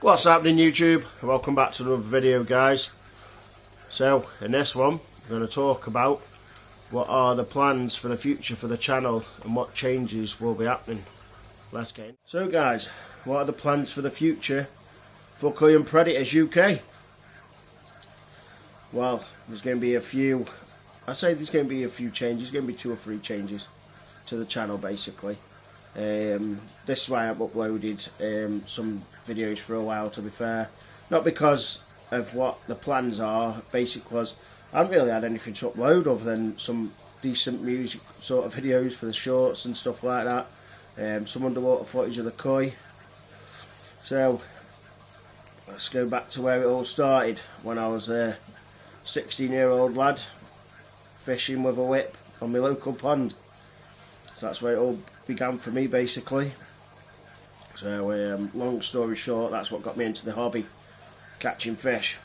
What's happening, YouTube? Welcome back to another video, guys. So in this one we're going to talk about what are the plans for the future for the channel and what changes will be happening. Let's get in. So guys, what are the plans for the future for Koi&PredatorsUk? Well, there's going to be a few, there's going to be a few changes. There's going to be 2 or 3 changes to the channel basically. This is why I've uploaded some videos for a while, to be fair. Not because of what the plans are, basically because I haven't really had anything to upload other than some decent music sort of videos for the shorts and stuff like that. Some underwater footage of the koi. So let's go back to where it all started, when I was a 16-year-old lad fishing with a whip on my local pond. So that's where it all began for me basically. So long story short, that's what got me into the hobby, catching fish.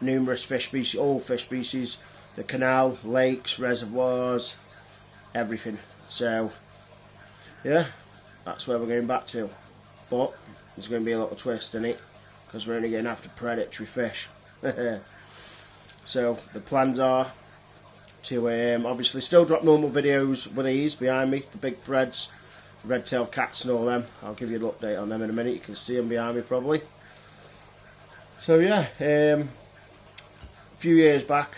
Numerous fish species, all fish species, the canal, lakes, reservoirs, everything. So yeah, that's where we're going back to. But there's going to be a little twist in it, because we're only going after predatory fish. So the plans are to obviously still drop normal videos with these behind me, the big threads, red-tailed cats and all them. I'll give you an update on them in a minute. You can see them behind me probably. So yeah, a few years back,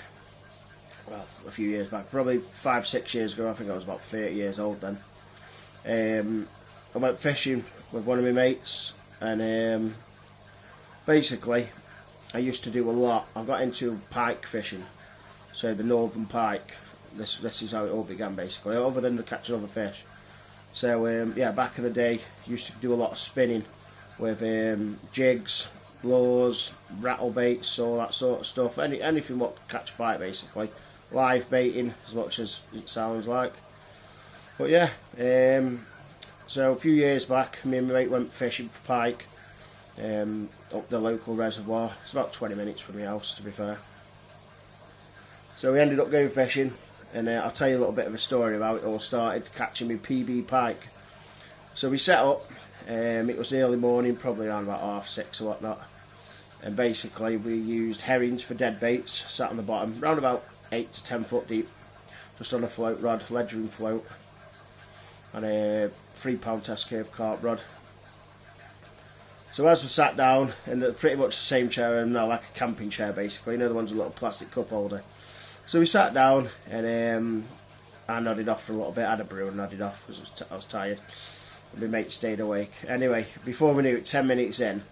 probably 5-6 years ago, I think I was about 30 years old then, I went fishing with one of my mates, and basically I used to do a lot. I got into pike fishing, so the northern pike. This is how it all began basically, other than the catching other fish. So yeah, back in the day, used to do a lot of spinning with jigs, lures, rattle baits, all that sort of stuff. Anything what could catch a bite basically. Live baiting as much as it sounds like. But yeah, so a few years back, me and my mate went fishing for pike up the local reservoir. It's about 20 minutes from my house, to be fair. So we ended up going fishing, and I'll tell you a little bit of a story of how it all started, catching me PB pike. So we set up, it was early morning, probably around about 6:30 or whatnot, and basically we used herrings for dead baits, sat on the bottom, round about 8 to 10 foot deep, just on a float rod, ledgering float, and a 3-pound test curve carp rod. So as we sat down, and pretty much the same chair, and like a camping chair basically, you know, the ones with a little plastic cup holder. So we sat down, and I nodded off for a little bit. I had a brew and nodded off because I was tired. And my mate stayed awake. Anyway, before we knew it, 10 minutes in,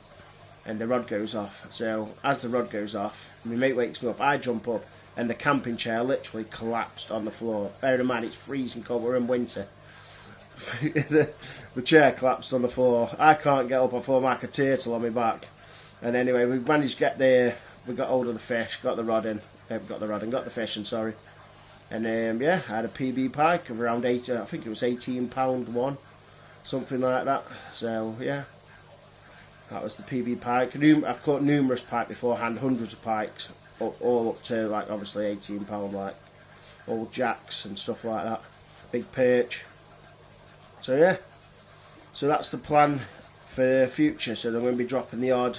and the rod goes off. So as the rod goes off, my mate wakes me up. I jump up, and the camping chair literally collapsed on the floor. Bear in mind, it's freezing cold. We're in winter. the chair collapsed on the floor. I can't get up. I fall like a turtle on my back. And anyway, we managed to get there. We got hold of the fish, got the rod in. Got the fish in, sorry. And yeah, I had a PB pike of around 8, I think it was 18 pound one, something like that. So yeah, that was the PB pike. I've caught numerous pike beforehand, hundreds of pikes, all up to like obviously 18 pound, like old jacks and stuff like that, big perch. So yeah, so that's the plan for the future. So they're going to be dropping the odd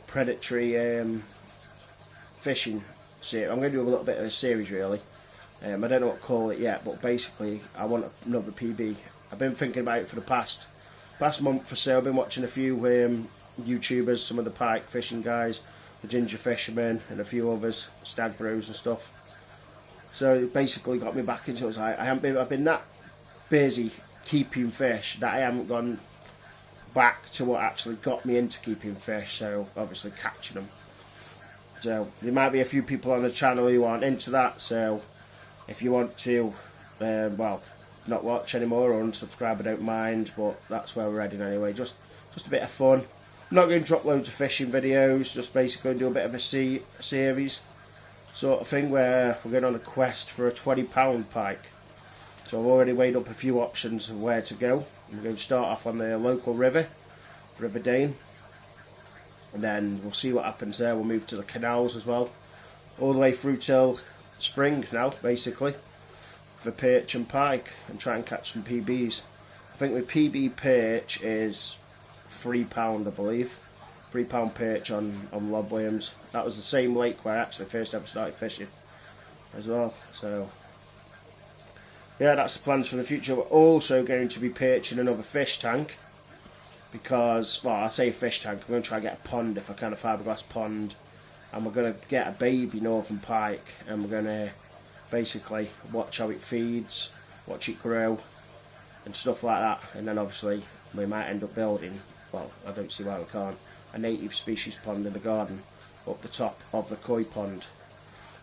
predatory fishing. I'm going to do a little bit of a series really. I don't know what to call it yet, but basically I want another PB. I've been thinking about it for the past month or so. I've been watching a few YouTubers, some of the pike fishing guys, the ginger fishermen, and a few others, stag bros and stuff. So it basically got me back into it. I've been that busy keeping fish that I haven't gone back to what actually got me into keeping fish. So obviously catching them. So there might be a few people on the channel who aren't into that, so if you want to, well, not watch anymore or unsubscribe, I don't mind, but that's where we're heading anyway. Just a bit of fun. I'm not going to drop loads of fishing videos, just basically do a bit of a series sort of thing where we're going on a quest for a 20-pound pike. So I've already weighed up a few options of where to go. I'm going to start off on the local river, River Dane. And then we'll see what happens there. We'll move to the canals as well, all the way through till spring now, basically, for perch and pike, and try and catch some PBs. I think the PB perch is £3, I believe, £3 perch on Rob Williams. That was the same lake where I actually first ever started fishing as well. So yeah, that's the plans for the future. We're also going to be perching another fish tank because, well, I say fish tank, I'm going to try and get a pond if I can, a fiberglass pond, and we're going to get a baby northern pike, and we're going to basically watch how it feeds, watch it grow and stuff like that, and then obviously we might end up building, well, I don't see why we can't, a native species pond in the garden up the top of the koi pond.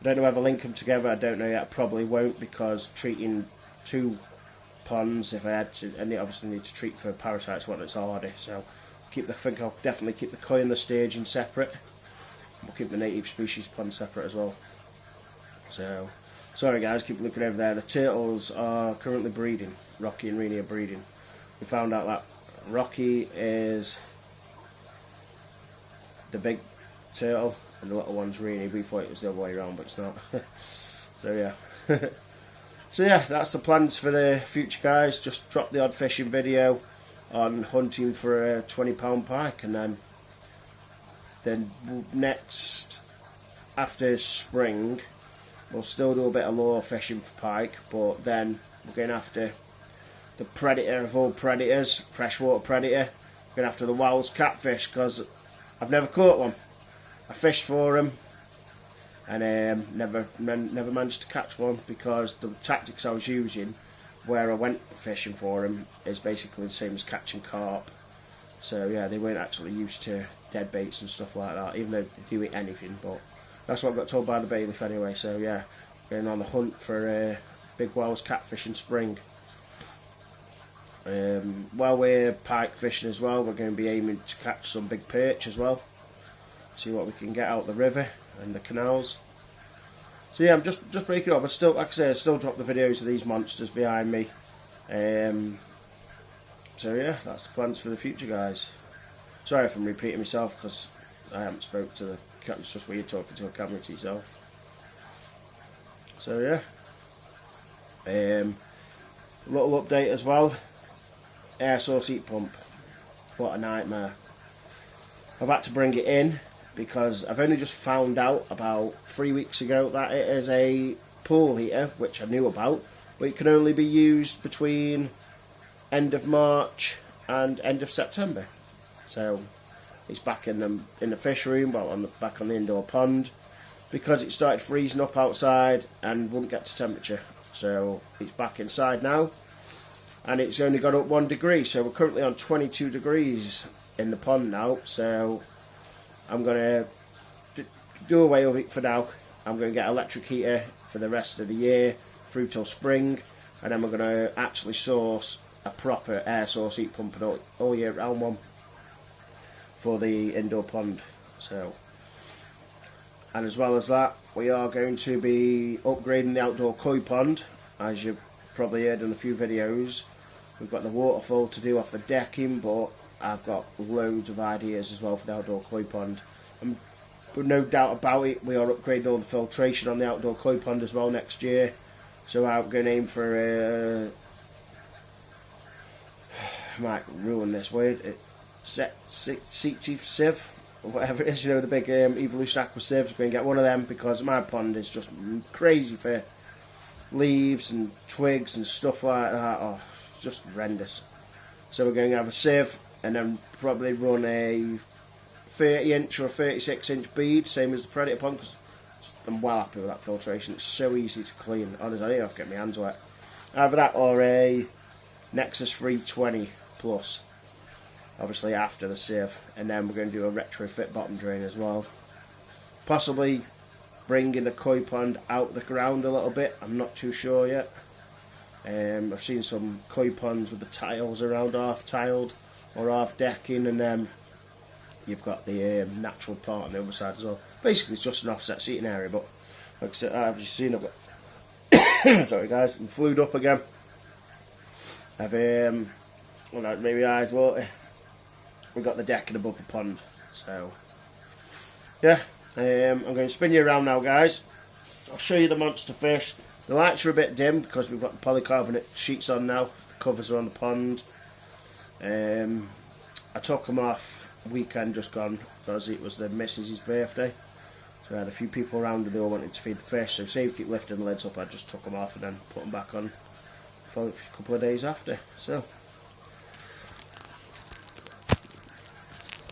I don't know whether link them together, I don't know yet, I probably won't, because treating 2 ponds, if I had to, and they obviously need to treat for parasites when it's harder, so I think I'll definitely keep the koi and the staging separate. We'll keep the native species pond separate as well. So, sorry guys, keep looking over there. The turtles are currently breeding. Rocky and Rini are breeding. We found out that Rocky is the big turtle and the little one's Rini. We thought it was the other way around, but it's not. So yeah. So yeah, that's the plans for the future, guys. Just drop the odd fishing video on hunting for a £20 pike, and then next, after spring, we'll still do a bit of lure fishing for pike, but then we're going after the predator of all predators, freshwater predator. We're going after the Wales catfish, because I've never caught one. I fished for them and never managed to catch one, because the tactics I was using where I went fishing for them is basically the same as catching carp. So yeah, they weren't actually used to dead baits and stuff like that, even though they do eat anything, but that's what I got told by the bailiff anyway. So yeah, going on the hunt for big Wales catfish in spring. While we're pike fishing as well, we're going to be aiming to catch some big perch as well, see what we can get out the river and the canals. So yeah, I'm just breaking up. I still, like I say, I still drop the videos of these monsters behind me. So yeah, that's the plans for the future, guys. Sorry if I'm repeating myself, because I haven't spoke to the camera. It's just weird talking to a camera to yourself. So yeah, little update as well. Air source heat pump. What a nightmare. I've had to bring it in because I've only just found out about 3 weeks ago that it is a pool heater, which I knew about, but it can only be used between end of March and end of September. So it's back in the fish room, well, back on the indoor pond, because it started freezing up outside and wouldn't get to temperature. So it's back inside now, and it's only got up 1 degree. So we're currently on 22 degrees in the pond now. So I'm going to do away with it for now. I'm going to get an electric heater for the rest of the year through till spring, and then we're going to actually source a proper air source heat pump, and all year round one for the indoor pond. So, and as well as that, we are going to be upgrading the outdoor koi pond. As you've probably heard in a few videos, we've got the waterfall to do off the decking, but I've got loads of ideas as well for the outdoor koi pond. But no doubt about it, we are upgrading all the filtration on the outdoor koi pond as well next year. So I'm going to aim for I might ruin this word, seat teeth sieve, or whatever it is, you know, the big Evolution Aqua sieves. We're going to get one of them because my pond is just crazy for leaves and twigs and stuff like that. Oh, it's just horrendous. So we're going to have a sieve, and then probably run a 30-inch or a 36-inch bead, same as the Predator pond, because I'm well happy with that filtration. It's so easy to clean. Honestly, I don't have to get my hands wet. Either that or a Nexus 320 Plus, obviously after the sieve, and then we're going to do a retrofit bottom drain as well. Possibly bringing the koi pond out of the ground a little bit. I'm not too sure yet. I've seen some koi ponds with the tiles around half tiled or half decking, and then you've got the natural part on the other side as well. Basically it's just an offset seating area, but like I said, I've just seen I've got sorry guys, I'm flued up again. I've well, maybe eyes water. We've got the decking above the pond. So yeah, I'm going to spin you around now, guys. I'll show you the monster fish. The lights are a bit dim because we've got the polycarbonate sheets on now. The covers are on the pond. I took them off weekend just gone, because it was the missus's birthday. So I had a few people around and they all wanted to feed the fish, so save keep lifting the lids up, I just took them off and then put them back on for a couple of days after. So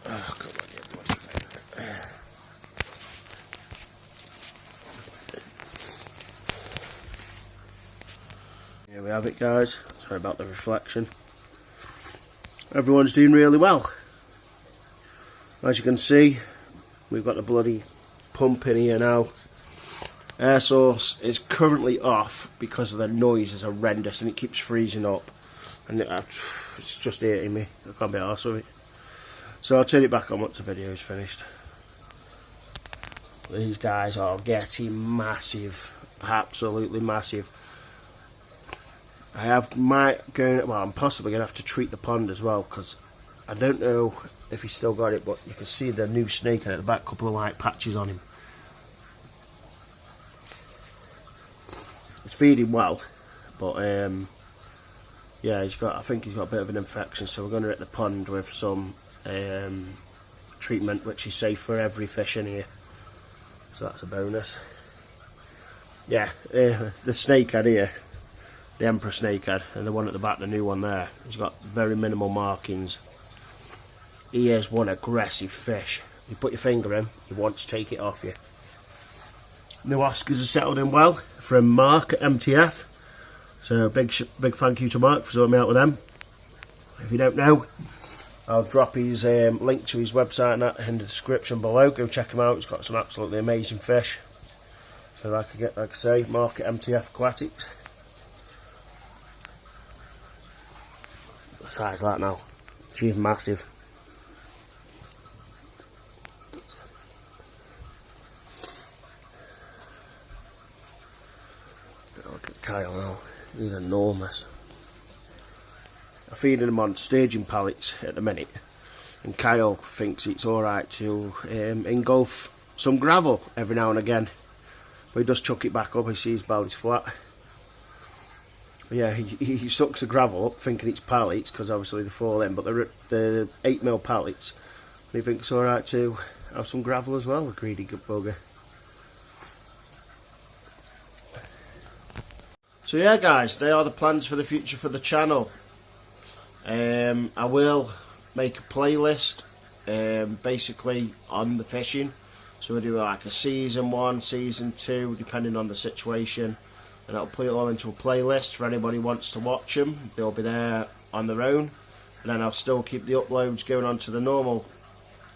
oh, come on, you bloody thing. Here we have it, guys. Sorry about the reflection. Everyone's doing really well. As you can see, we've got the bloody pump in here now. Air source is currently off because of the noise is horrendous and it keeps freezing up. And it's just hurting me. I can't be arsed with it. So I'll turn it back on once the video is finished. These guys are getting massive. Absolutely massive. I'm possibly going to have to treat the pond as well, because I don't know if he's still got it, but you can see the new snake at the back, couple of white patches on him. It's feeding well, but yeah, I think he's got a bit of an infection, so we're going to hit the pond with some treatment, which is safe for every fish in here, so that's a bonus. Yeah, the snakehead here, the emperor snakehead, and the one at the back, the new one there, he's got very minimal markings. He is one aggressive fish. You put your finger in, he wants to take it off you. New Oscars are settled in well from Mark at MTF, so big thank you to Mark for sorting me out with them. If you don't know, I'll drop his link to his website and that in the description below. Go check him out, he's got some absolutely amazing fish. So like I say, Mark at MTF Aquatics. What size is that now? She's massive. Look at Kyle now, he's enormous. I'm feeding him on staging pallets at the minute, and Kyle thinks it's alright to engulf some gravel every now and again. But he does chuck it back up, he sees belly's flat. But yeah, he sucks the gravel up thinking it's pallets, because obviously they fall in, but they're 8mm pallets. And he thinks it's alright to have some gravel as well, a greedy good bugger. So yeah guys, they are the plans for the future for the channel. I will make a playlist basically on the fishing. So we'll do like a season 1, season 2, depending on the situation. And I'll put it all into a playlist for anybody who wants to watch them. They'll be there on their own. And then I'll still keep the uploads going on to the normal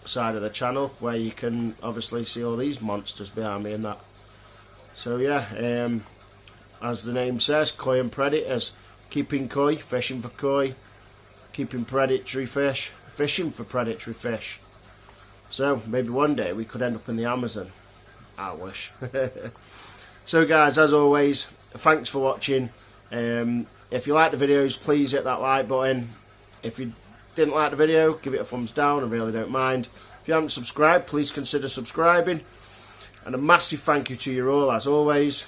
side of the channel, where you can obviously see all these monsters behind me and that. So yeah, as the name says, Koi and Predators. Keeping koi, fishing for koi. Keeping predatory fish, fishing for predatory fish. So maybe one day we could end up in the Amazon. I wish. So guys, as always, thanks for watching. If you like the videos, please hit that like button. If you didn't like the video, give it a thumbs down, I really don't mind. If you haven't subscribed, please consider subscribing. And a massive thank you to you all, as always.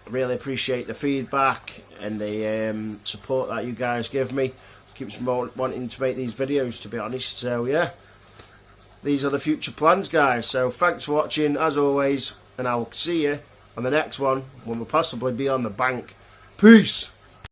I really appreciate the feedback and the support that you guys give me. Keeps me wanting to make these videos, to be honest. So yeah, these are the future plans, guys. So thanks for watching, as always, and I'll see you on the next one, when we'll possibly be on the bank. Peace!